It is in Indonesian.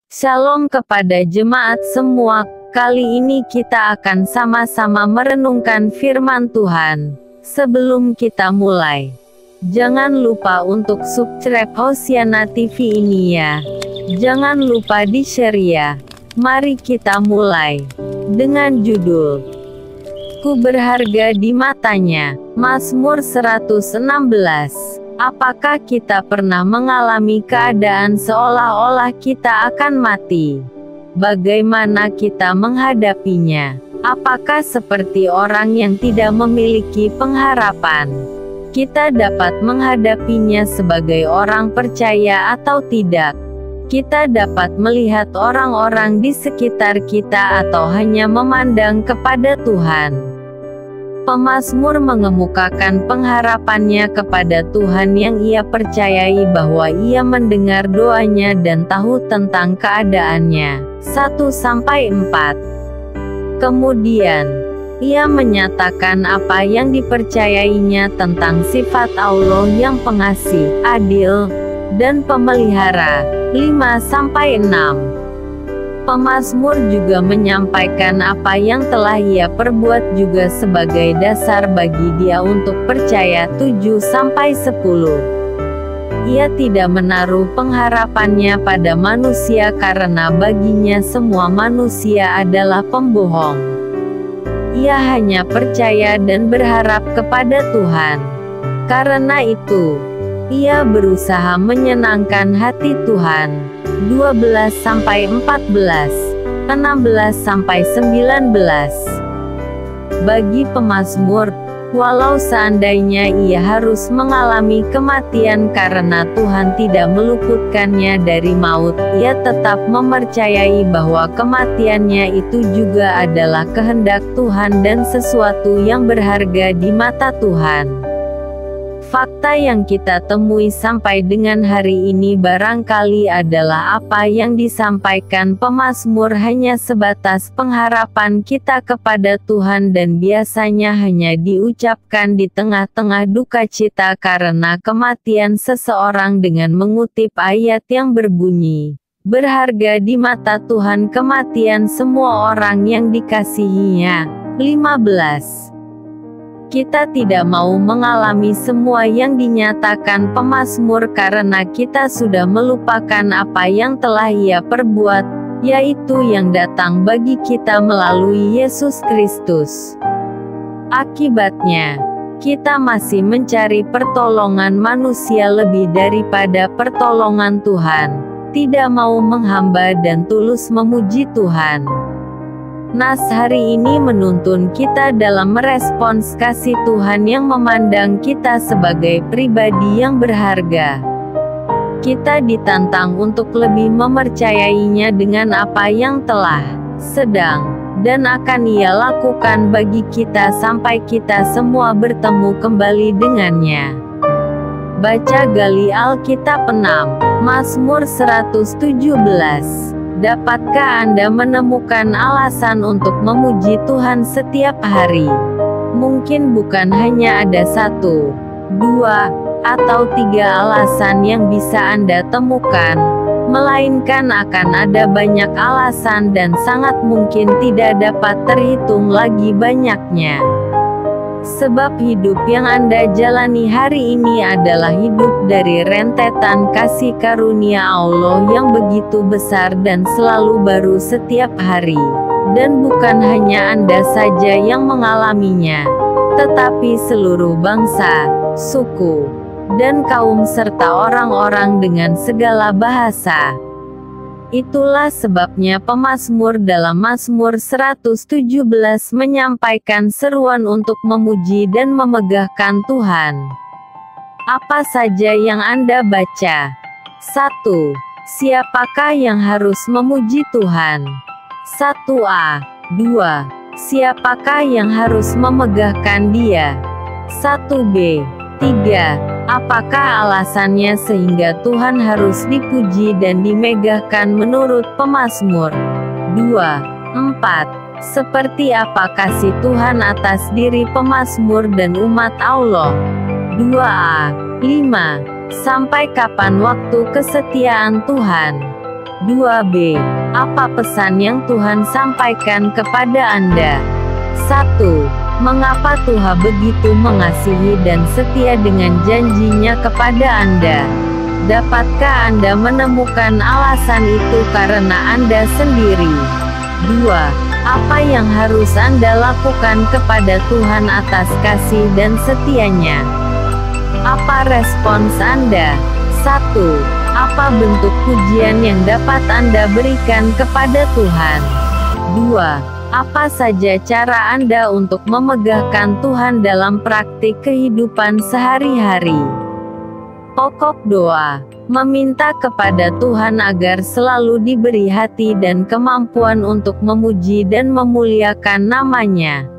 Shalom kepada jemaat semua. Kali ini kita akan sama-sama merenungkan firman Tuhan. Sebelum kita mulai, jangan lupa untuk subscribe Hosiana TV ini ya. Jangan lupa di-share ya. Mari kita mulai dengan judul Ku berharga di matanya. Mazmur 116. Apakah kita pernah mengalami keadaan seolah-olah kita akan mati? Bagaimana kita menghadapinya? Apakah seperti orang yang tidak memiliki pengharapan? Kita dapat menghadapinya sebagai orang percaya atau tidak? Kita dapat melihat orang-orang di sekitar kita atau hanya memandang kepada Tuhan? Pemazmur mengemukakan pengharapannya kepada Tuhan yang ia percayai bahwa ia mendengar doanya dan tahu tentang keadaannya. 1-4. Kemudian, ia menyatakan apa yang dipercayainya tentang sifat Allah yang pengasih, adil, dan pemelihara. 5-6. Pemazmur juga menyampaikan apa yang telah ia perbuat juga sebagai dasar bagi dia untuk percaya. 7-10. Ia tidak menaruh pengharapannya pada manusia karena baginya semua manusia adalah pembohong. Ia hanya percaya dan berharap kepada Tuhan. Karena itu, ia berusaha menyenangkan hati Tuhan. 12-14, 16-19. Bagi pemazmur, walau seandainya ia harus mengalami kematian karena Tuhan tidak meluputkannya dari maut, ia tetap mempercayai bahwa kematiannya itu juga adalah kehendak Tuhan dan sesuatu yang berharga di mata Tuhan. Fakta yang kita temui sampai dengan hari ini barangkali adalah apa yang disampaikan pemazmur hanya sebatas pengharapan kita kepada Tuhan dan biasanya hanya diucapkan di tengah-tengah duka cita karena kematian seseorang dengan mengutip ayat yang berbunyi, "Berharga di mata Tuhan kematian semua orang yang dikasihinya." 15. Kita tidak mau mengalami semua yang dinyatakan pemazmur karena kita sudah melupakan apa yang telah ia perbuat, yaitu yang datang bagi kita melalui Yesus Kristus. Akibatnya, kita masih mencari pertolongan manusia lebih daripada pertolongan Tuhan, tidak mau menghamba dan tulus memuji Tuhan. Nas hari ini menuntun kita dalam merespons kasih Tuhan yang memandang kita sebagai pribadi yang berharga. Kita ditantang untuk lebih mempercayainya dengan apa yang telah, sedang, dan akan ia lakukan bagi kita sampai kita semua bertemu kembali dengannya. Baca gali Alkitab 6, Mazmur 117. Dapatkah Anda menemukan alasan untuk memuji Tuhan setiap hari? Mungkin bukan hanya ada 1, 2, atau 3 alasan yang bisa Anda temukan, melainkan akan ada banyak alasan dan sangat mungkin tidak dapat terhitung lagi banyaknya. Sebab hidup yang Anda jalani hari ini adalah hidup dari rentetan kasih karunia Allah yang begitu besar dan selalu baru setiap hari. Dan bukan hanya Anda saja yang mengalaminya, tetapi seluruh bangsa, suku, dan kaum serta orang-orang dengan segala bahasa. Itulah sebabnya pemazmur dalam Mazmur 117 menyampaikan seruan untuk memuji dan memegahkan Tuhan. Apa saja yang Anda baca? 1. Siapakah yang harus memuji Tuhan? 1a. 2. Siapakah yang harus memegahkan Dia? 1b. 3. Apakah alasannya sehingga Tuhan harus dipuji dan dimegahkan menurut pemazmur? 2. 4. Seperti apa kasih Tuhan atas diri pemazmur dan umat Allah? 2a. 5. Sampai kapan waktu kesetiaan Tuhan? 2b. Apa pesan yang Tuhan sampaikan kepada Anda? 1. Mengapa Tuhan begitu mengasihi dan setia dengan janjinya kepada Anda? Dapatkah Anda menemukan alasan itu karena Anda sendiri? 2. Apa yang harus Anda lakukan kepada Tuhan atas kasih dan setianya? Apa respons Anda? 1. Apa bentuk pujian yang dapat Anda berikan kepada Tuhan? 2. Apa saja cara Anda untuk memegahkan Tuhan dalam praktik kehidupan sehari-hari? Pokok doa: meminta kepada Tuhan agar selalu diberi hati dan kemampuan untuk memuji dan memuliakan nama-Nya.